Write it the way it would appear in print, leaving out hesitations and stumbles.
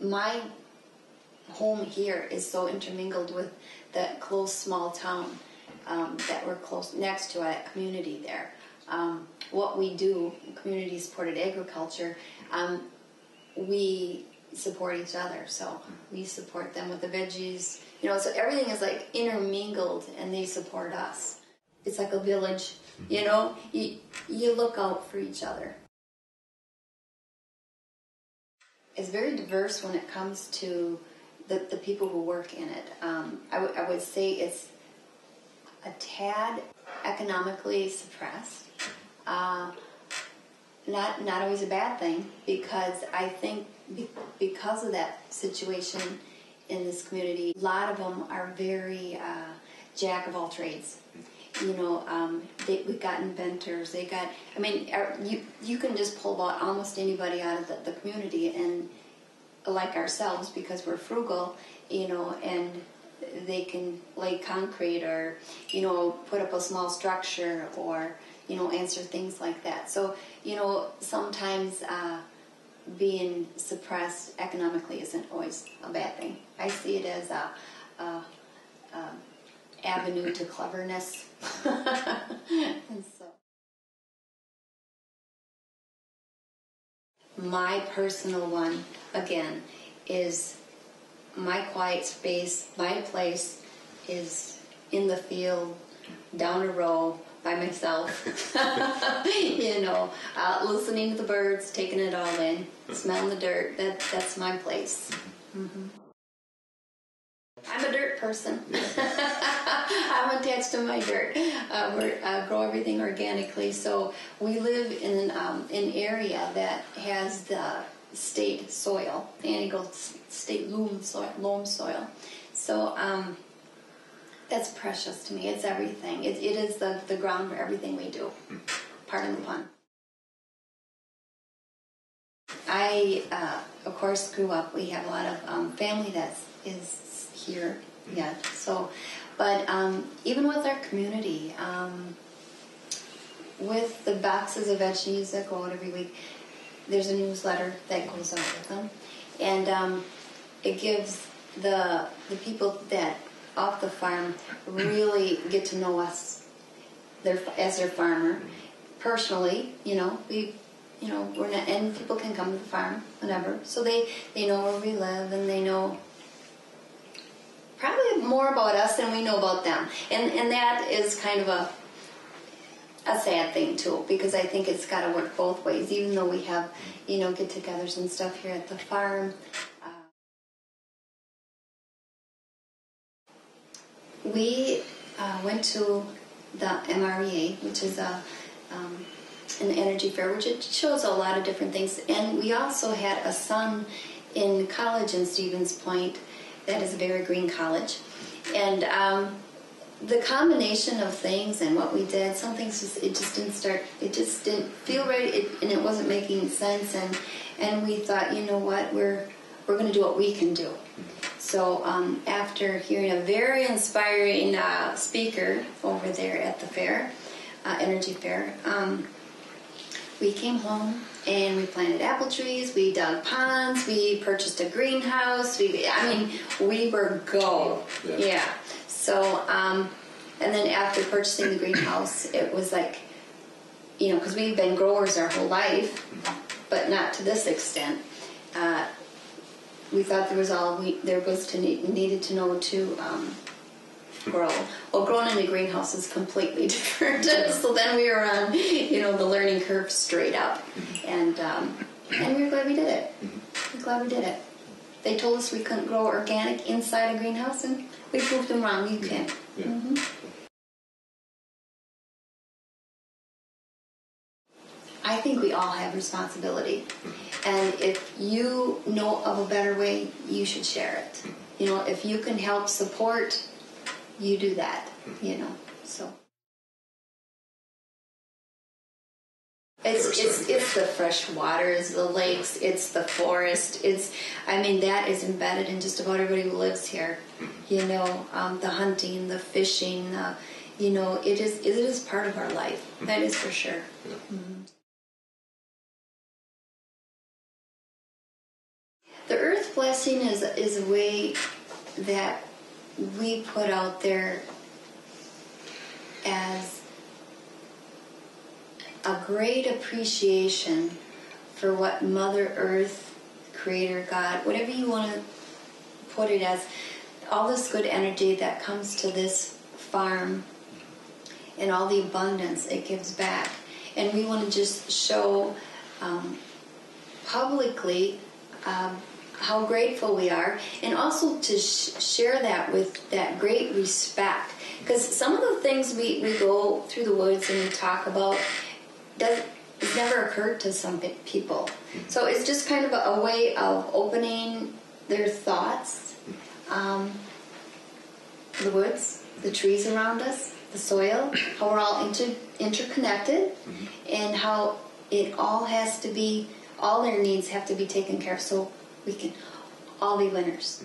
my home here is so intermingled with that close small town that we're close next to, a community there. What we do, community supported agriculture, we support each other. So we support them with the veggies, so everything is like intermingled, and they support us. It's like a village, you look out for each other. It's very diverse when it comes to the people who work in it. I would say it's a tad economically suppressed. Not always a bad thing, because I think because of that situation in this community, a lot of them are very jack of all trades. We've got inventors. You can just pull about almost anybody out of the community, and like ourselves, because we're frugal, and they can lay concrete or, put up a small structure or, answer things like that. So, sometimes being suppressed economically isn't always a bad thing. I see it as a avenue to cleverness. And so, my personal one, again, is my quiet space. My place is in the field, down a row, by myself. Listening to the birds, taking it all in, smelling the dirt. That's my place. Mm-hmm. I'm a dirt person. I'm attached to my dirt. We grow everything organically, so we live in an area that has the state soil, the Antigo state loam soil. So that's precious to me. It's everything. It is the ground for everything we do. Pardon the pun. I, of course, grew up. We have a lot of family that is here yet. So, but even with our community, with the boxes of veggies that go out every week, there's a newsletter that goes out with them, and it gives the people that off the farm really get to know us as their farmer personally. We're not, and people can come to the farm whenever, so they know where we live, and they know probably more about us than we know about them, and that is kind of a sad thing too, because I think it's got to work both ways. Even though we have get-togethers and stuff here at the farm, we went to the MREA, which is an energy fair, which it shows a lot of different things. And we also had a son in college in Stevens Point. That is a very green college. And the combination of things and what we did, some things it just didn't feel right, and it wasn't making sense. And we thought, what, we're going to do what we can do. So after hearing a very inspiring speaker over there at the fair, energy fair, we came home and we planted apple trees, we dug ponds, we purchased a greenhouse. We were go. Yeah. So, and then after purchasing the greenhouse, it was like, because we've been growers our whole life, but not to this extent. We thought needed to know to grow. Well, growing in a greenhouse is completely different. So then we were on, the learning curve straight up, and we were glad we did it. We're glad we did it. They told us we couldn't grow organic inside a greenhouse, and we proved them wrong. You can. Yeah. Mm-hmm. I think we all have responsibility, and if you know of a better way, you should share it. If you can help support, you do that. So it's the fresh waters, the lakes, it's the forest. That is embedded in just about everybody who lives here. The hunting, the fishing. It is part of our life. That is for sure. Mm-hmm. The earth blessing is a way that we put out there as a great appreciation for what Mother Earth, Creator God, whatever you want to put it as, all this good energy that comes to this farm and all the abundance it gives back. And we want to just show publicly how grateful we are, and also to share that with that great respect. Because some of the things we go through the woods and we talk about, it's never occurred to some people. So it's just kind of a way of opening their thoughts. The woods, the trees around us, the soil, how we're all interconnected, and how it all has to be, all their needs have to be taken care of so we can all be winners.